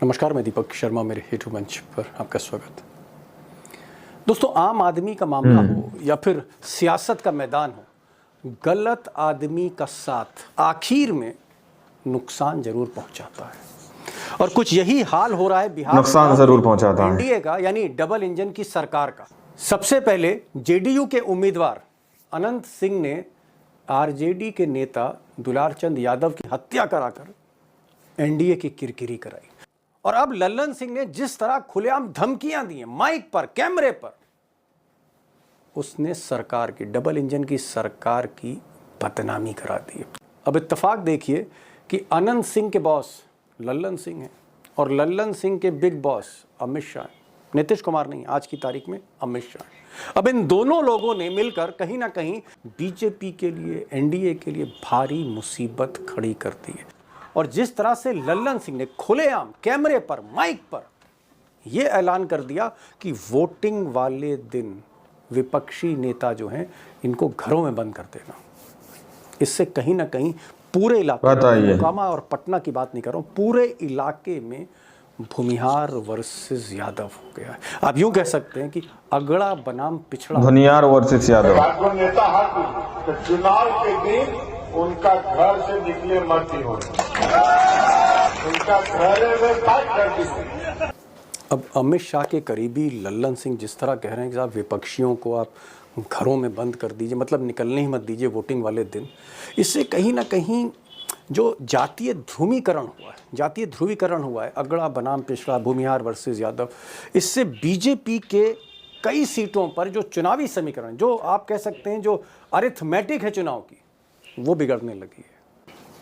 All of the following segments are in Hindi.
नमस्कार, मैं दीपक शर्मा, मेरे हेतु मंच पर आपका स्वागत। दोस्तों, आम आदमी का मामला हो या फिर सियासत का मैदान हो, गलत आदमी का साथ आखिर में नुकसान जरूर पहुंचाता है। और कुछ यही हाल हो रहा है बिहार में, नुकसान जरूर पहुंचाता है एनडीए का, यानी डबल इंजन की सरकार का। सबसे पहले जेडीयू के उम्मीदवार अनंत सिंह ने आरजेडी के नेता दुलारचंद यादव की हत्या कराकर एनडीए की किरकिरी कराई। और अब लल्लन सिंह ने जिस तरह खुलेआम धमकियां दी हैं माइक पर, कैमरे पर, उसने सरकार की, डबल इंजन की सरकार की बदनामी करा दी है। अब इत्तेफाक देखिए कि अनंत सिंह के बॉस लल्लन सिंह हैं और लल्लन सिंह के बिग बॉस अमित शाह, नीतीश कुमार नहीं, आज की तारीख में अमित शाह। अब इन दोनों लोगों ने मिलकर कहीं ना कहीं बीजेपी के लिए, एनडीए के लिए भारी मुसीबत खड़ी कर दी है। और जिस तरह से लल्लन सिंह ने खुलेआम कैमरे पर, माइक पर यह ऐलान कर दिया कि वोटिंग वाले दिन विपक्षी नेता जो हैं इनको घरों में बंद कर देना, इससे कहीं ना कहीं पूरे इलाके में, मोकामा और पटना की बात नहीं कर रहा हूं, पूरे इलाके में भूमिहार वर्सेस यादव हो गया है। आप यूं कह सकते हैं कि अगड़ा बनाम पिछड़ा, भूमिहार वर्सेस यादव। नेता चुनाव के दिन उनका घर से निकले मत ही होने, उनका घर में फाइट कर दी। अब अमित शाह के करीबी लल्लन सिंह जिस तरह कह रहे हैं कि साहब विपक्षियों को आप घरों में बंद कर दीजिए, मतलब निकलने ही मत दीजिए वोटिंग वाले दिन, इससे कहीं ना कहीं जो जातीय ध्रुवीकरण हुआ है, अगड़ा बनाम पिछड़ा, भूमिहार वर्सेस यादव, इससे बीजेपी के कई सीटों पर जो चुनावी समीकरण, जो आप कह सकते हैं जो अरिथमेटिक है चुनाव की, वो बिगड़ने लगी है।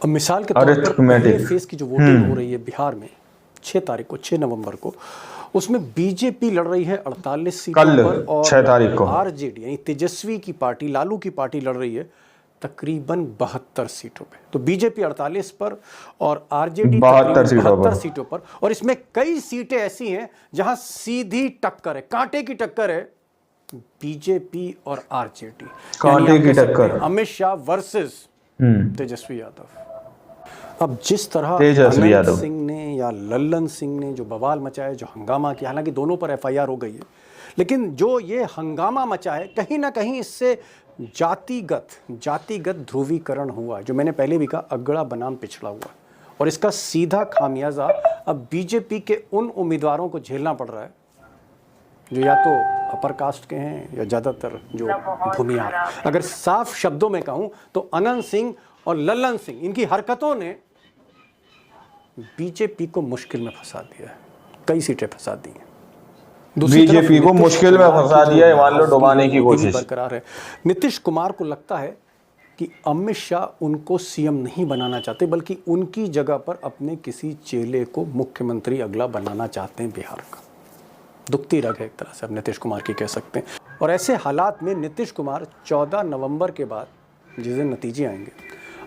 अब मिसाल के तौर पर पहले फेज की जो वोटिंग हो रही है बिहार में 6 नवंबर को, उसमें बीजेपी लड़ रही है 48 सीटों पर और 6 तारीख को आरजेडी यानी तेजस्वी की पार्टी, लालू की पार्टी लड़ रही है तकरीबन 72 सीटों पे। तो बीजेपी 48 पर और आरजेडी 72 सीटों पर। और इसमें कई सीटें ऐसी हैं जहां सीधी टक्कर है, कांटे की टक्कर है, बीजेपी और आरजेडी, कांटे की टक्कर, अमित शाह वर्सेस तेजस्वी यादव। अब जिस तरह अनंत सिंह ने या लल्लन सिंह ने जो बवाल मचाया, जो हंगामा किया, हालांकि दोनों पर एफआईआर हो गई है, लेकिन जो ये हंगामा मचा है, कहीं ना कहीं इससे जातिगत ध्रुवीकरण हुआ, जो मैंने पहले भी कहा, अगड़ा बनाम पिछड़ा हुआ। और इसका सीधा खामियाजा अब बीजेपी के उन उम्मीदवारों को झेलना पड़ रहा है जो या तो अपर कास्ट के हैं या ज़्यादातर जो भूमिहार। अगर साफ शब्दों में कहूं तो अनंत सिंह और लल्लन सिंह, इनकी हरकतों ने बीजेपी को मुश्किल में फंसा दिया है, कई सीटें फंसा दी हैं। बीजेपी को मुश्किल में फंसा दिया है, मान लो डुबाने की कोशिश बरकरार है। नीतीश कुमार को लगता है कि अमित शाह उनको सीएम नहीं बनाना चाहते, बल्कि उनकी जगह पर अपने किसी चेले को मुख्यमंत्री अगला बनाना चाहते हैं बिहार का। दुखती रग है एक तरह से, अब नीतीश कुमार की कह सकते हैं। और ऐसे हालात में नीतीश कुमार 14 नवंबर के बाद जिस दिन नतीजे आएंगे,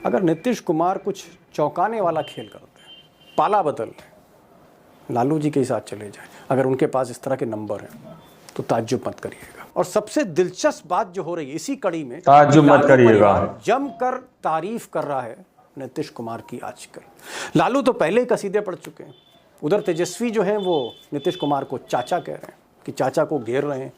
अगर नीतीश कुमार कुछ चौंकाने वाला खेल करते हैं, पाला बदल लें, लालू जी के साथ चले जाएं, अगर उनके पास इस तरह के नंबर हैं, तो ताज्जुब मत करिएगा। और सबसे दिलचस्प बात जो हो रही है इसी कड़ी में, ताज्जुब मत करिएगा, जमकर तारीफ कर रहा है नीतीश कुमार की आजकल। लालू तो पहले ही कसीदे पढ़ चुके हैं, उधर तेजस्वी जो हैं वो नीतीश कुमार को चाचा कह रहे हैं कि चाचा को घेर रहे हैं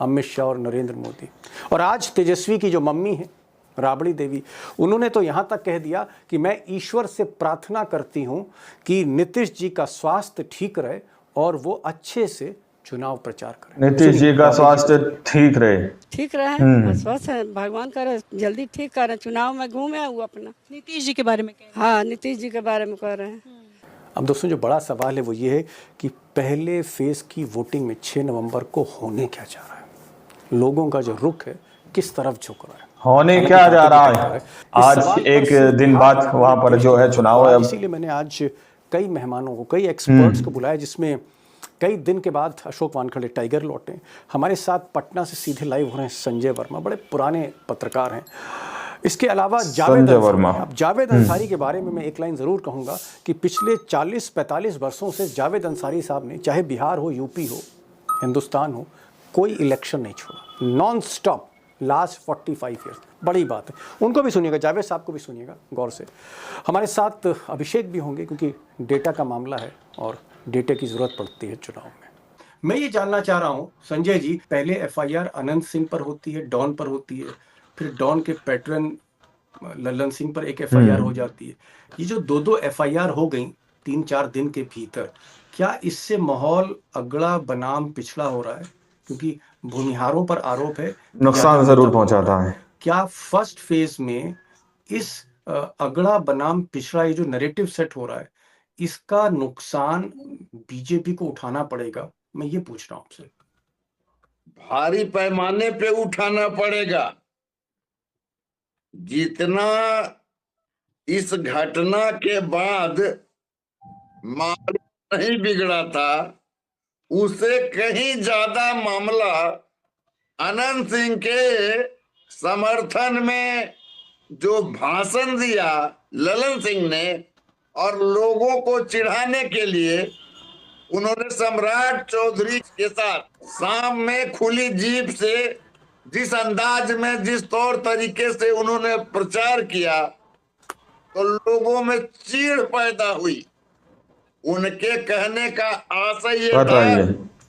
अमित शाह और नरेंद्र मोदी। और आज तेजस्वी की जो मम्मी है राबड़ी देवी, उन्होंने तो यहाँ तक कह दिया कि मैं ईश्वर से प्रार्थना करती हूँ कि नीतीश जी का स्वास्थ्य ठीक रहे और वो अच्छे से चुनाव प्रचार करें। नीतीश जी का स्वास्थ्य ठीक रहे, स्वस्थ है, भगवान करे जल्दी ठीक करें, चुनाव में घूमे हुआ अपना। नीतीश जी के बारे में कह, हाँ, नीतीश जी के बारे में कह रहे हैं। अब दोस्तों, जो बड़ा सवाल है वो ये है कि पहले फेज की वोटिंग में 6 नवंबर को होने क्या जा रहा है, लोगों का जो रुख है किस तरफ झुक रहा है, होने क्या जा रहा है। आज एक दिन बाद वहां पर जो है चुनाव है। इसीलिए मैंने आज कई मेहमानों को, कई एक्सपर्ट्स को बुलाया, जिसमें कई दिन के बाद अशोक वानखड़े टाइगर लौटे। हमारे साथ पटना से सीधे लाइव हो रहे हैं संजय वर्मा, बड़े पुराने पत्रकार हैं। इसके अलावा जावेद अंसारी के बारे में मैं एक लाइन ज़रूर कहूँगा कि पिछले 40-45 वर्षों से जावेद अंसारी साहब ने, चाहे बिहार हो, यूपी हो, हिंदुस्तान हो, कोई इलेक्शन नहीं छोड़ा, नॉन स्टॉप लास्ट 45 ईयर्स। बड़ी बात है, उनको भी सुनिएगा, जावेद साहब को भी सुनिएगा गौर से। हमारे साथ अभिषेक भी होंगे क्योंकि डेटा का मामला है और डेटे की जरूरत पड़ती है चुनाव में। मैं ये जानना चाह रहा हूँ संजय जी, पहले एफआईआर अनंत सिंह पर होती है, डॉन पर होती है, फिर डॉन के पैटर्न लल्लन सिंह पर एक एफआईआर हो जाती है। ये जो दो एफआईआर हो गई 3-4 दिन के भीतर, क्या इससे माहौल अगड़ा बनाम पिछड़ा हो रहा है? क्योंकि भूमिहारों पर आरोप है, नुकसान जरूर पहुंचाता है। क्या फर्स्ट फेज में इस अगड़ा बनाम पिछड़ा ये जो नैरेटिव सेट हो रहा है, इसका नुकसान बीजेपी को उठाना पड़ेगा? मैं ये पूछ रहा हूं आपसे। भारी पैमाने पे उठाना पड़ेगा। जितना इस घटना के बाद मामला नहीं बिगड़ा था, उससे कहीं ज्यादा मामला अनंत सिंह के समर्थन में जो भाषण दिया ललन सिंह ने, और लोगों को चिढ़ाने के लिए उन्होंने सम्राट चौधरी के साथ शाम में खुली जीप से जिस अंदाज में, जिस तौर तरीके से उन्होंने प्रचार किया, तो लोगों में चीड़ पैदा हुई। उनके कहने का आशय ये था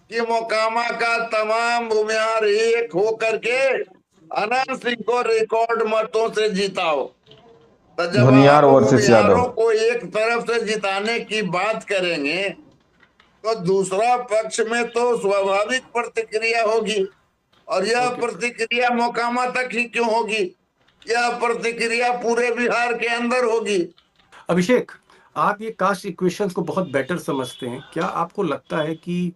कि मोकामा का तमाम भूमिहार एक होकर के अनंत सिंह को रिकॉर्ड मतों से जिताओ। तो जब आप भूमिहारों को एक तरफ से जिताने की बात करेंगे, तो दूसरा पक्ष में तो स्वाभाविक प्रतिक्रिया होगी, और यह प्रतिक्रिया मोकामा तक ही क्यों होगी, यह प्रतिक्रिया पूरे बिहार के अंदर होगी। अभिषेक, आप ये कास्ट इक्वेशंस को बहुत बेटर समझते हैं। क्या आपको लगता है कि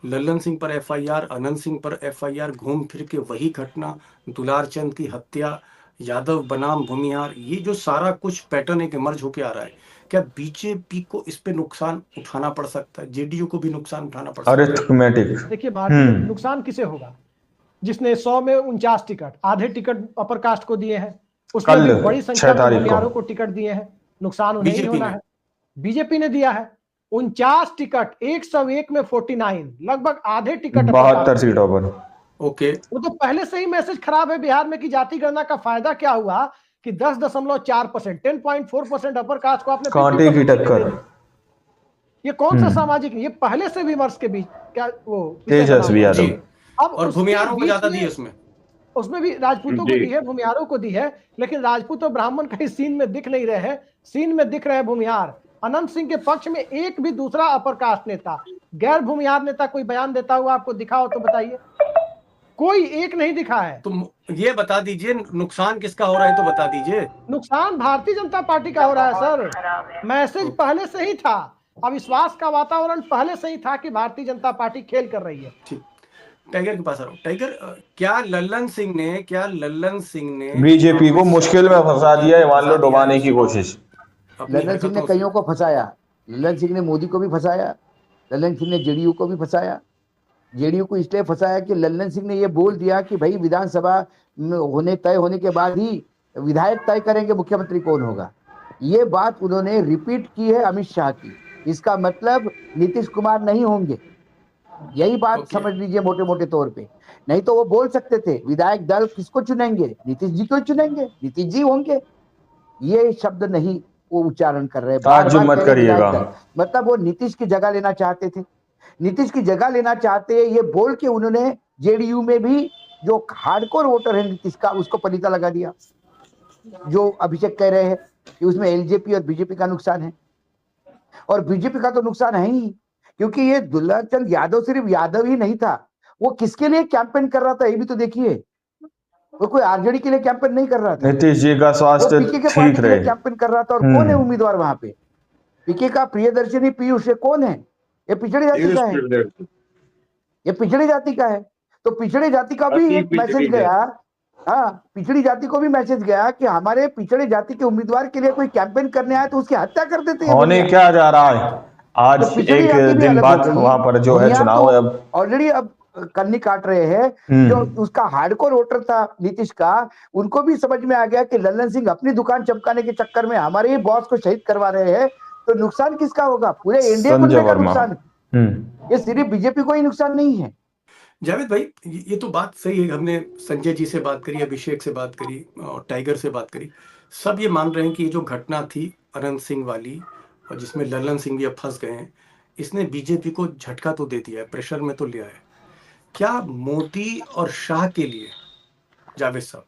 लल्लन सिंह पर एफआईआर, अनंत सिंह पर एफआईआर, घूम फिर के वही घटना, दुलारचंद की हत्या, यादव बनाम भूमिहार, ये जो सारा कुछ पैटर्न एक इमर्ज होके आ रहा है, क्या बीजेपी को इस पे नुकसान उठाना पड़ सकता है? जेडीयू को भी नुकसान उठाना पड़ सकता है? अरिथमेटिक। देखिए, भारतीय नुकसान किसे होगा? जिसने 100 में 49 टिकट, आधे टिकट अपर कास्ट को दिए हैं, उसने भी बड़ी संख्या में भूमिहारों को टिकट दिए हैं, नुकसान उन्हें ही होना है। बीजेपी ने दिया है 49 टिकट, 101 में 49, लगभग आधे टिकट 72 सीटों पर। ओके, वो तो पहले से ही मैसेज खराब है बिहार में कि जाति गणना का फायदा क्या हुआ कि 10.4%, 10.4% अपर कास्ट को आपने कांटे की टक्कर। ये कौन सा सामाजिक, ये पहले से भी वर्ष के बीच क्या वो तेजस्वी यादव, अब और भूमिहारों को ज्यादा दी उसमें भी राजपूतों को दी है, भूमिहारों को दी है, लेकिन राजपूत और ब्राह्मण कहीं सीन में दिख नहीं रहे हैं, सीन में दिख रहे हैं भूमिहार। अनंत सिंह के पक्ष में एक भी दूसरा अपर कास्ट नेता, गैर भूमिहार नेता कोई बयान देता हुआ आपको दिखा हो तो बताइए। कोई एक नहीं दिखा है। तो ये बता दीजिए नुकसान किसका हो रहा है, तो बता दीजिए। नुकसान भारतीय जनता पार्टी का हो रहा है सर। मैसेज पहले से ही था, अविश्वास का वातावरण पहले से ही था कि भारतीय जनता पार्टी खेल कर रही है। ठीक, टाइगर के पास आ रहा हूं। टाइगर, क्या लल्लन सिंह ने बीजेपी को मुश्किल में फंसा दिया है, मान लो डुबाने की कोशिश। लल्लन सिंह ने कईयों को फंसाया, लल्लन सिंह ने मोदी को भी फंसाया, लल्लन सिंह ने जेडीयू को भी फंसाया। जेडीयू को इसलिए फंसाया कि लल्लन सिंह ने ये बोल दिया कि भाई विधानसभा तय होने के बाद ही विधायक तय करेंगे मुख्यमंत्री कौन होगा। ये बात उन्होंने रिपीट की है अमित शाह की, इसका मतलब नीतीश कुमार नहीं होंगे, यही बात समझ लीजिए मोटे मोटे तौर पे। नहीं तो वो बोल सकते थे विधायक दल किसको चुनेंगे, नीतीश जी को चुनेंगे, नीतीश जी होंगे। ये शब्द नहीं वो उच्चारण कर रहे हैं, मत करिएगा। मतलब वो नीतीश की जगह लेना चाहते थे, नीतीश की जगह लेना चाहते ये बोल के उन्होंने जेडीयू में भी जो हार्डकोर वोटर है नीतीश का, उसको पलीता लगा दिया। जो अभिषेक कह रहे हैं कि उसमें एलजेपी और बीजेपी का नुकसान है, और बीजेपी का तो नुकसान है ही, क्योंकि ये दुलारचंद यादव सिर्फ यादव ही नहीं था, वो किसके लिए कैंपेन कर रहा था ये भी तो देखिए। वो कोई आरजेडी के लिए कैंपेन नहीं कर रहा था, नीतीश जी का स्वास्थ्य ठीक रहे कैंपेन कर रहा था। और कौन है उम्मीदवार वहां पे? पीके का प्रियदर्शनी पीयूष कौन है? ये पिछड़ी जाति का है, ये पिछड़ी जाति का है। तो पिछड़ी जाति का भी एक मैसेज गया, हाँ, पिछड़ी जाति को भी मैसेज गया कि हमारे पिछड़ी जाति के उम्मीदवार के लिए कोई कैंपेन करने आए तो उसकी हत्या कर देते हैं। होने क्या जा रहा है? आज तो एक दिन बाद वहां पर जो है चुनाव है, अब ऑलरेडी अब कन्नी काट रहे हैं। जो उसका हार्डकोर वोटर था नीतीश का, उनको भी समझ में आ गया कि लल्लन सिंह अपनी दुकान चमकाने के चक्कर में हमारे ही बॉस को शहीद करवा रहे हैं। तो नुकसान किसका होगा? पूरे इंडिया को लेकर नुकसान, ये सिर्फ बीजेपी को ही नुकसान नहीं है। जावेद भाई, ये तो बात सही है। हमने संजय जी से बात करी, अभिषेक से बात करी और टाइगर से बात करी, सब ये मान रहे हैं कि ये जो घटना थी अनंत सिंह वाली, और जिसमें लल्लन सिंह भी अब फंस गए हैं, इसने बीजेपी को झटका तो दे दिया है, प्रेशर में तो लिया है। क्या मोदी और शाह के लिए, जावेद साहब,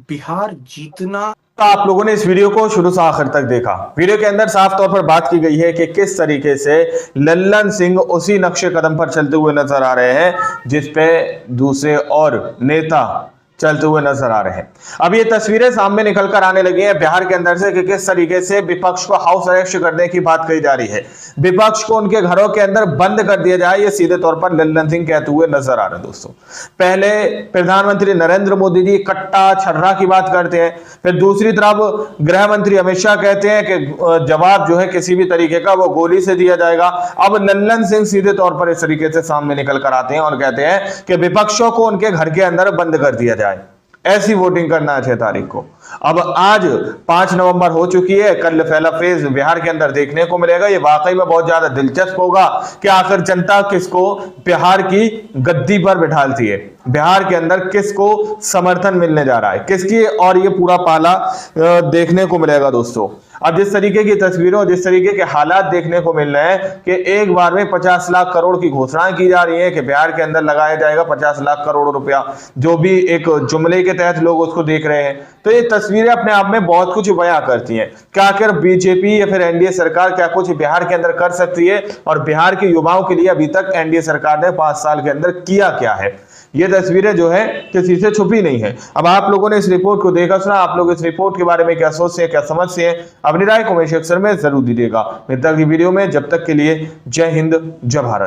बिहार जीतना? तो आप लोगों ने इस वीडियो को शुरू से आखिर तक देखा। वीडियो के अंदर साफ तौर पर बात की गई है कि किस तरीके से लल्लन सिंह उसी नक्शे कदम पर चलते हुए नजर आ रहे हैं जिस पे दूसरे और नेता चलते हुए नजर आ रहे हैं। अब ये तस्वीरें सामने निकल कर आने लगी हैं बिहार के अंदर से कि किस तरीके से विपक्ष को हाउस अरेस्ट करने की बात कही जा रही है, विपक्ष को उनके घरों के अंदर बंद कर दिया जाए, ये सीधे तौर पर लल्लन सिंह कहते हुए नजर आ रहे हैं। दोस्तों, पहले प्रधानमंत्री नरेंद्र मोदी जी कट्टा छर्रा की बात करते हैं, फिर दूसरी तरफ गृह मंत्री अमित शाह कहते हैं कि जवाब जो है किसी भी तरीके का वो गोली से दिया जाएगा। अब लल्लन सिंह सीधे तौर पर इस तरीके से सामने निकल कर आते हैं और कहते हैं कि विपक्षों को उनके घर के अंदर बंद कर दिया जाए, ऐसी वोटिंग करना है 6 तारीख को। अब आज 5 नवंबर हो चुकी है, कल पहला फेज बिहार के अंदर देखने को मिलेगा। ये वाकई में बहुत ज्यादा दिलचस्प होगा कि आखिर जनता किसको बिहार की गद्दी पर बिठालती है, बिहार के अंदर किसको समर्थन मिलने जा रहा है, किसकी, और ये पूरा पाला देखने को मिलेगा। दोस्तों, अब जिस तरीके की तस्वीरों, जिस तरीके के हालात देखने को मिल रहे हैं कि एक बार में 50 लाख करोड़ की घोषणाएं की जा रही है कि बिहार के अंदर लगाया जाएगा 50 लाख करोड़ रुपया, जो भी एक जुमले के तहत लोग उसको देख रहे हैं। तो ये तस्वीरें अपने आप में बहुत कुछ बयां करती हैं। क्या आखिर बीजेपी या फिर एनडीए सरकार क्या कुछ बिहार के अंदर कर सकती है, और बिहार के युवाओं के लिए अभी तक एनडीए सरकार ने 5 साल के अंदर किया क्या है? ये तस्वीरें जो है किसी से छुपी नहीं है। अब आप लोगों ने इस रिपोर्ट को देखा सुना, आप लोग इस रिपोर्ट के बारे में क्या सोचते हैं, क्या समझते हैं, अपनी राय कमेंट सेक्शन में जरूर दीजिएगा। मिलते हैं अगली वीडियो में, जब तक के लिए जय हिंद, जय भारत।